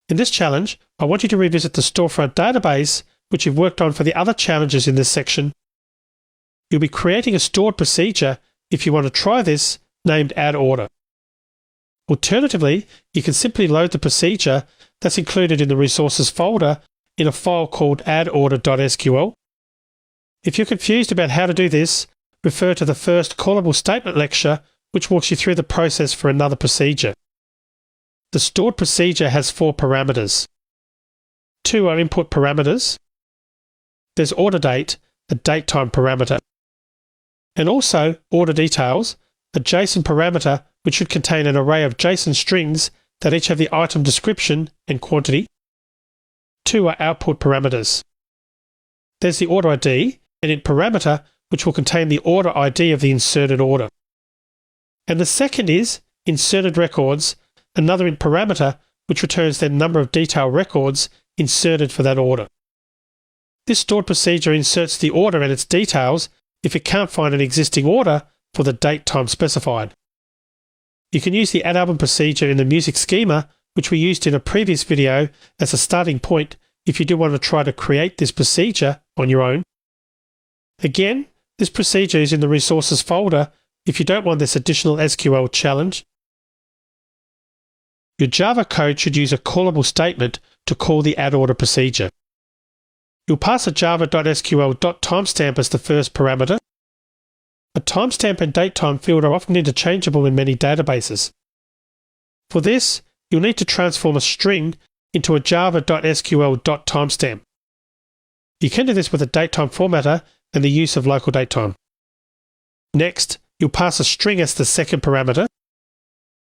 In this challenge, I want you to revisit the storefront database, which you've worked on for the other challenges in this section. You'll be creating a stored procedure if you want to try this, named add order. Alternatively, you can simply load the procedure that's included in the resources folder in a file called addorder.sql. If you're confused about how to do this, refer to the first callable statement lecture, which walks you through the process for another procedure. The stored procedure has 4 parameters. 2 are input parameters. There's order date, a datetime parameter. And also order details, a JSON parameter which should contain an array of JSON strings that each have the item description and quantity. 2 are output parameters. There's the order ID, an int parameter which will contain the order ID of the inserted order. And the second is inserted records, another int parameter which returns the number of detail records inserted for that order. This stored procedure inserts the order and its details if it can't find an existing order for the date time specified. You can use the add album procedure in the music schema, which we used in a previous video, as a starting point if you do want to try to create this procedure on your own. Again, this procedure is in the resources folder if you don't want this additional SQL challenge. Your Java code should use a callable statement to call the add order procedure. You'll pass a java.sql.timestamp as the first parameter. A timestamp and datetime field are often interchangeable in many databases. For this, you'll need to transform a string into a java.sql.timestamp. You can do this with a datetime formatter and the use of local datetime. Next, you'll pass a string as the second parameter.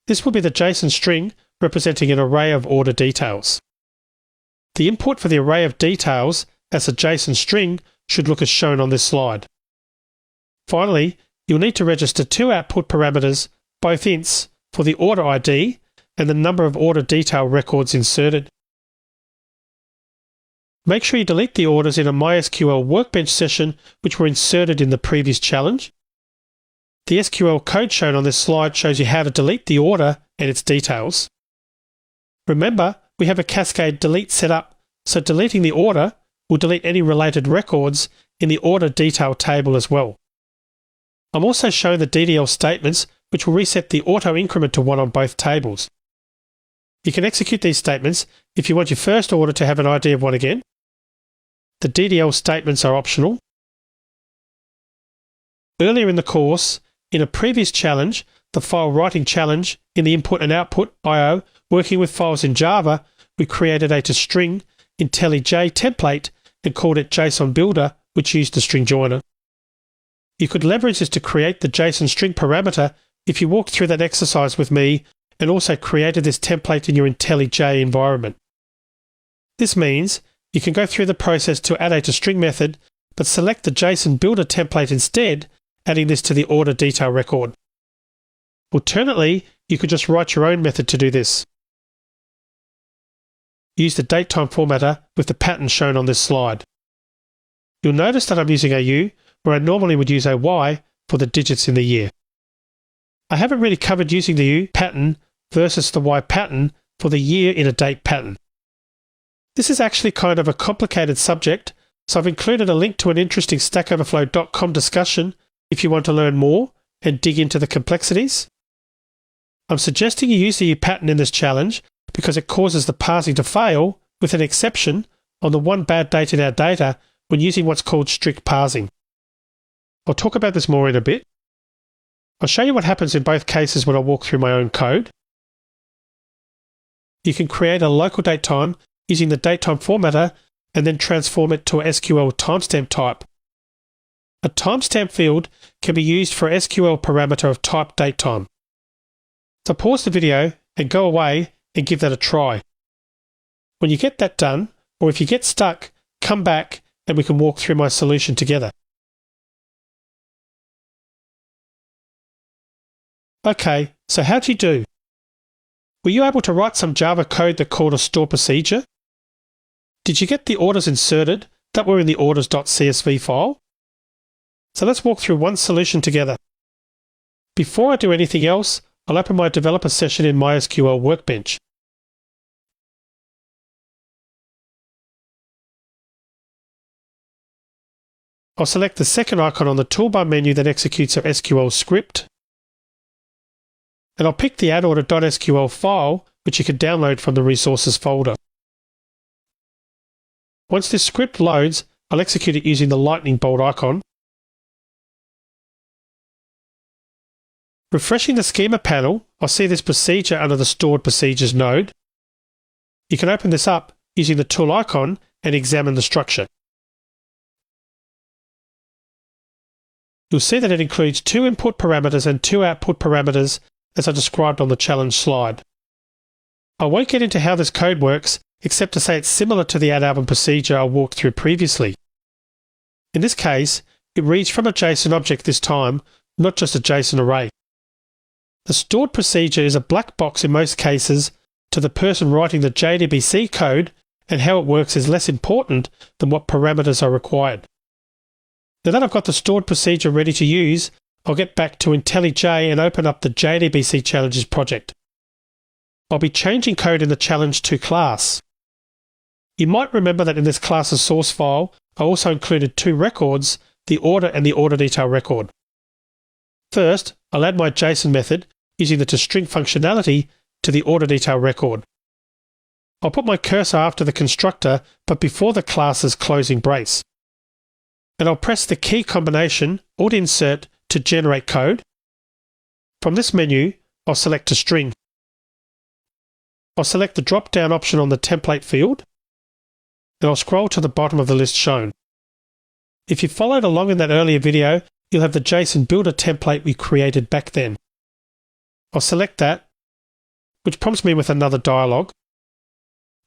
This will be the JSON string representing an array of order details. The input for the array of details as a JSON string should look as shown on this slide. Finally, you'll need to register 2 output parameters, both ints, for the order ID and the number of order detail records inserted. Make sure you delete the orders in a MySQL Workbench session which were inserted in the previous challenge. The SQL code shown on this slide shows you how to delete the order and its details. Remember, we have a cascade delete set up, so deleting the order will delete any related records in the order detail table as well. I'm also showing the DDL statements which will reset the auto increment to 1 on both tables. You can execute these statements if you want your first order to have an ID of 1 again. The DDL statements are optional. Earlier in the course, in a previous challenge, the file writing challenge, in the input and output IO, working with files in Java, we created a toString IntelliJ template and called it JSON Builder, which used the string joiner. You could leverage this to create the JSON string parameter if you walked through that exercise with me and also created this template in your IntelliJ environment. This means you can go through the process to add a toString method, but select the JSON Builder template instead, adding this to the order detail record. Alternately, you could just write your own method to do this. Use the datetime formatter with the pattern shown on this slide. You'll notice that I'm using a U, where I normally would use a Y for the digits in the year. I haven't really covered using the U pattern versus the Y pattern for the year in a date pattern. This is actually kind of a complicated subject, so I've included a link to an interesting StackOverflow.com discussion if you want to learn more and dig into the complexities. I'm suggesting you use the U pattern in this challenge because it causes the parsing to fail, with an exception on the one bad date in our data when using what's called strict parsing. I'll talk about this more in a bit. I'll show you what happens in both cases when I walk through my own code. You can create a local datetime using the datetime formatter and then transform it to a SQL timestamp type. A timestamp field can be used for SQL parameter of type datetime. So pause the video and go away and give that a try. When you get that done, or if you get stuck, come back and we can walk through my solution together. Okay, so how'd you do? Were you able to write some Java code that called a store procedure? Did you get the orders inserted that were in the orders.csv file? So let's walk through one solution together. Before I do anything else, I'll open my developer session in MySQL Workbench. I'll select the second icon on the toolbar menu that executes our SQL script, and I'll pick the addorder.sql file, which you can download from the resources folder. Once this script loads, I'll execute it using the lightning bolt icon. Refreshing the schema panel, I'll see this procedure under the Stored Procedures node. You can open this up using the tool icon and examine the structure. You'll see that it includes 2 input parameters and 2 output parameters as I described on the challenge slide. I won't get into how this code works, except to say it's similar to the add album procedure I walked through previously. In this case, it reads from a JSON object this time, not just a JSON array. The stored procedure is a black box in most cases to the person writing the JDBC code, and how it works is less important than what parameters are required. Now that I've got the stored procedure ready to use, I'll get back to IntelliJ and open up the JDBC Challenges project. I'll be changing code in the challenge to class. You might remember that in this class's source file, I also included 2 records, the order and the order detail record. First, I'll add my JSON method using the toString functionality to the order detail record. I'll put my cursor after the constructor but before the class's closing brace. And I'll press the key combination Alt Insert to generate code. From this menu, I'll select toString. I'll select the drop-down option on the template field, and I'll scroll to the bottom of the list shown. If you followed along in that earlier video, you'll have the JSON builder template we created back then. I'll select that, which prompts me with another dialog.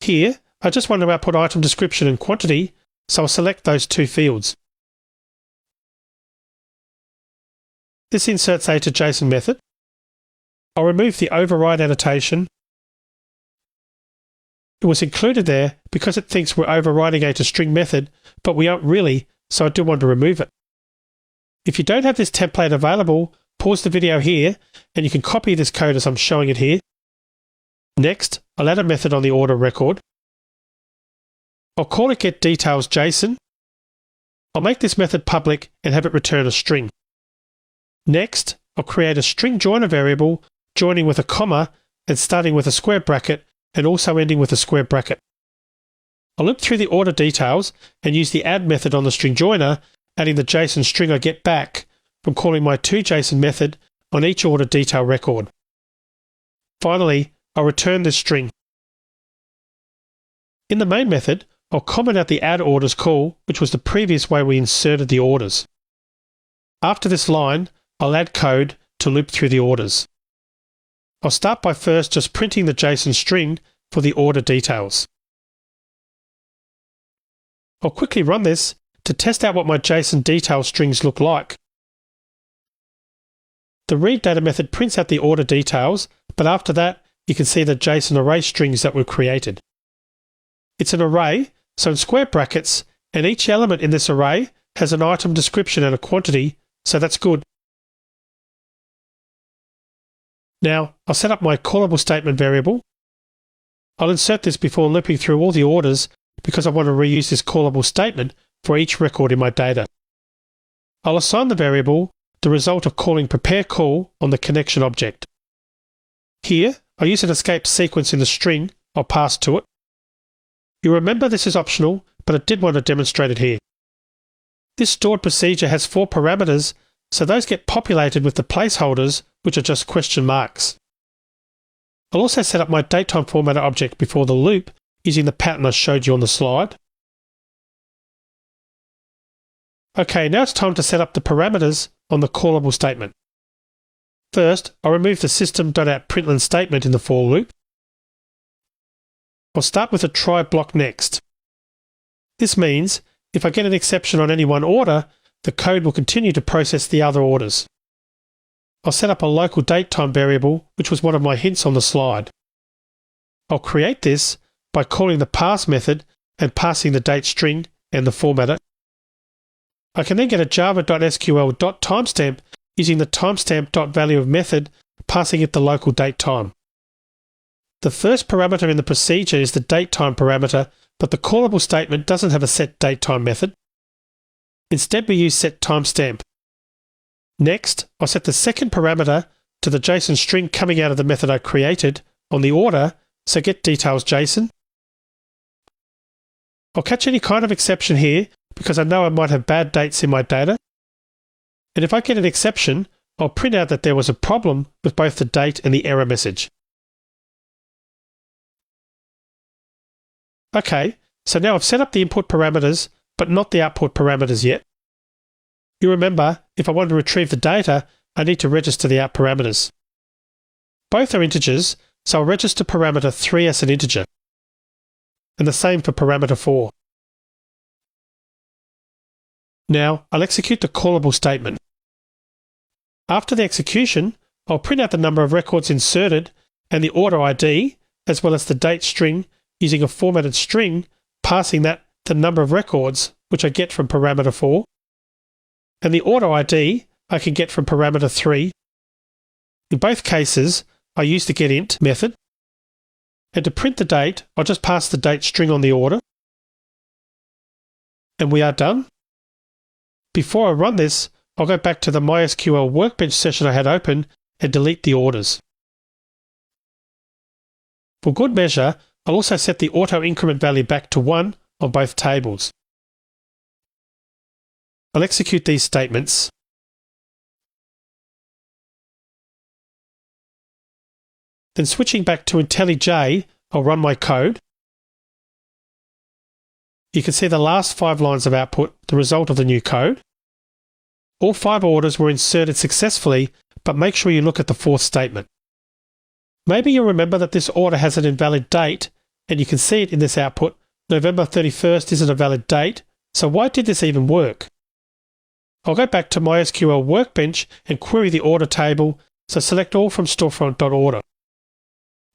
Here, I just want to output item description and quantity, so I'll select those 2 fields. This inserts a to JSON method. I'll remove the override annotation. It was included there because it thinks we're overriding a to string method, but we aren't really, so I do want to remove it. If you don't have this template available, pause the video here and you can copy this code as I'm showing it here. Next, I'll add a method on the order record. I'll call it getDetailsJSON. I'll make this method public and have it return a string. Next, I'll create a string joiner variable, joining with a comma and starting with a square bracket and also ending with a square bracket. I'll loop through the order details and use the add method on the string joiner, adding the JSON string I get back from calling my toJSON method on each order detail record. Finally, I'll return this string. In the main method, I'll comment out the add orders call, which was the previous way we inserted the orders. After this line, I'll add code to loop through the orders. I'll start by first just printing the JSON string for the order details. I'll quickly run this to test out what my JSON detail strings look like. The read data method prints out the order details, but after that, you can see the JSON array strings that were created. It's an array, so in square brackets, and each element in this array has an item description and a quantity, so that's good. Now, I'll set up my callable statement variable. I'll insert this before looping through all the orders because I want to reuse this callable statement for each record in my data. I'll assign the variable the result of calling prepareCall on the connection object. Here, I use an escape sequence in the string I'll pass to it. You remember this is optional, but I did want to demonstrate it here. This stored procedure has 4 parameters, so those get populated with the placeholders, which are just question marks. I'll also set up my datetime formatter object before the loop using the pattern I showed you on the slide. Okay, now it's time to set up the parameters on the callable statement. First, I'll remove the system.out.println statement in the for loop. I'll start with a try block next. This means if I get an exception on any one order, the code will continue to process the other orders. I'll set up a local datetime variable, which was one of my hints on the slide. I'll create this by calling the pass method and passing the date string and the formatter. I can then get a java.sql.timestamp using the timestamp.valueOf method, passing it the local date time. The first parameter in the procedure is the datetime parameter, but the callable statement doesn't have a set datetime method. Instead, we use set timestamp. Next, I'll set the second parameter to the JSON string coming out of the method I created on the order, so get details JSON. I'll catch any kind of exception here because I know I might have bad dates in my data. And if I get an exception, I'll print out that there was a problem with both the date and the error message. Okay, so now I've set up the input parameters, but not the output parameters yet. You remember, if I want to retrieve the data, I need to register the out parameters. Both are integers, so I'll register parameter 3 as an integer. And the same for parameter 4. Now, I'll execute the callable statement. After the execution, I'll print out the number of records inserted and the order ID, as well as the date string, using a formatted string, passing that the number of records, which I get from parameter 4, and the order ID I can get from parameter 3. In both cases, I use the getInt method, and to print the date, I'll just pass the date string on the order, and we are done. Before I run this, I'll go back to the MySQL Workbench session I had open and delete the orders. For good measure, I'll also set the auto increment value back to 1 on both tables. I'll execute these statements. Then switching back to IntelliJ, I'll run my code. You can see the last 5 lines of output, the result of the new code. All 5 orders were inserted successfully, but make sure you look at the 4th statement. Maybe you'll remember that this order has an invalid date, and you can see it in this output. November 31st isn't a valid date, so why did this even work? I'll go back to MySQL Workbench and query the order table, so select all from storefront.order.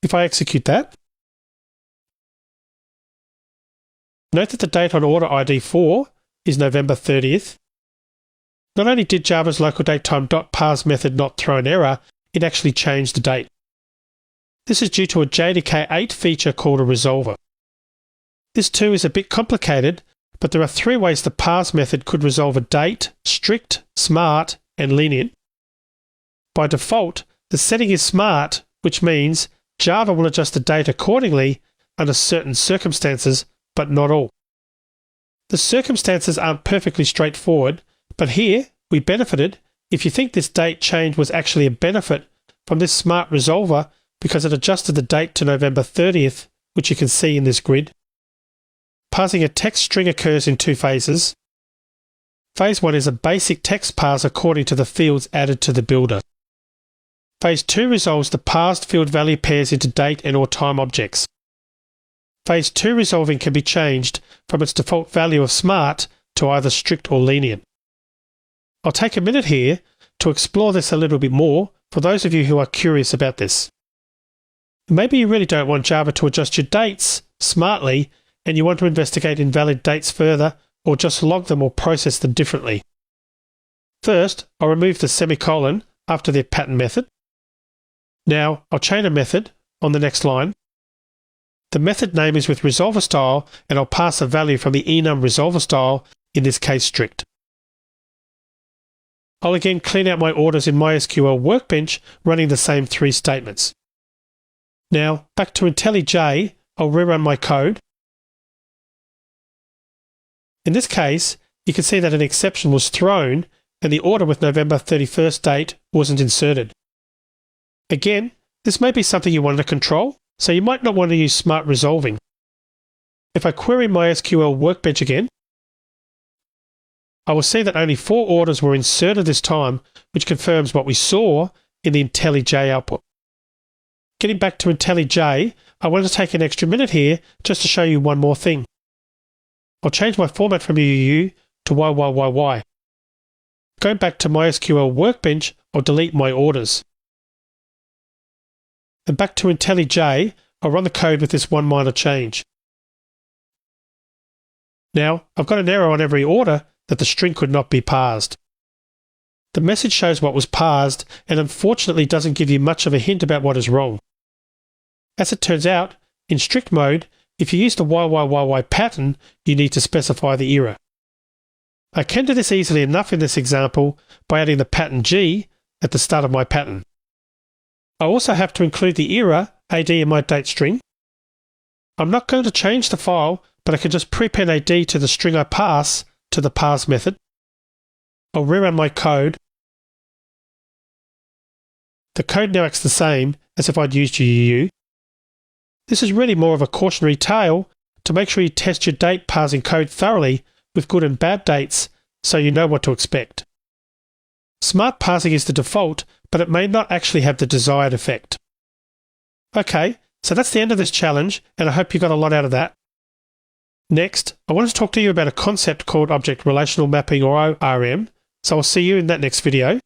If I execute that, note that the date on order ID 4 is November 30th. Not only did Java's localDateTime.parse method not throw an error, it actually changed the date. This is due to a JDK8 feature called a resolver. This too is a bit complicated, but there are 3 ways the parse method could resolve a date: strict, smart, and lenient. By default, the setting is smart, which means Java will adjust the date accordingly under certain circumstances, but not all. The circumstances aren't perfectly straightforward, but here we benefited if you think this date change was actually a benefit from this smart resolver because it adjusted the date to November 30th, which you can see in this grid. Parsing a text string occurs in 2 phases. Phase 1 is a basic text parse according to the fields added to the builder. Phase 2 resolves the parsed field value pairs into date and or time objects. Phase 2 resolving can be changed from its default value of smart to either strict or lenient. I'll take a minute here to explore this a little bit more for those of you who are curious about this. Maybe you really don't want Java to adjust your dates smartly and you want to investigate invalid dates further or just log them or process them differently. First, I'll remove the semicolon after the pattern method. Now, I'll chain a method on the next line. The method name is with resolver style and I'll pass a value from the enum resolver style, in this case strict. I'll again clean out my orders in MySQL Workbench running the same 3 statements. Now, back to IntelliJ, I'll rerun my code. In this case, you can see that an exception was thrown and the order with November 31st date wasn't inserted. Again, this may be something you want to control, so you might not want to use smart resolving. If I query MySQL Workbench again, I will see that only 4 orders were inserted this time, which confirms what we saw in the IntelliJ output. Getting back to IntelliJ, I want to take an extra minute here just to show you one more thing. I'll change my format from UUU to YYYY. Going back to MySQL Workbench, I'll delete my orders. And back to IntelliJ, I'll run the code with this one minor change. Now, I've got an error on every order that the string could not be parsed. The message shows what was parsed and unfortunately doesn't give you much of a hint about what is wrong. As it turns out, in strict mode, if you use the YYYY pattern, you need to specify the error. I can do this easily enough in this example by adding the pattern G at the start of my pattern. I also have to include the era AD in my date string. I'm not going to change the file, but I can just prepend AD to the string I pass to the parse method. I'll rerun my code. The code now acts the same as if I'd used UUU. This is really more of a cautionary tale to make sure you test your date parsing code thoroughly with good and bad dates so you know what to expect. Smart parsing is the default, but it may not actually have the desired effect. Okay, so that's the end of this challenge, and I hope you got a lot out of that. Next, I want to talk to you about a concept called Object Relational Mapping, or ORM, so I'll see you in that next video.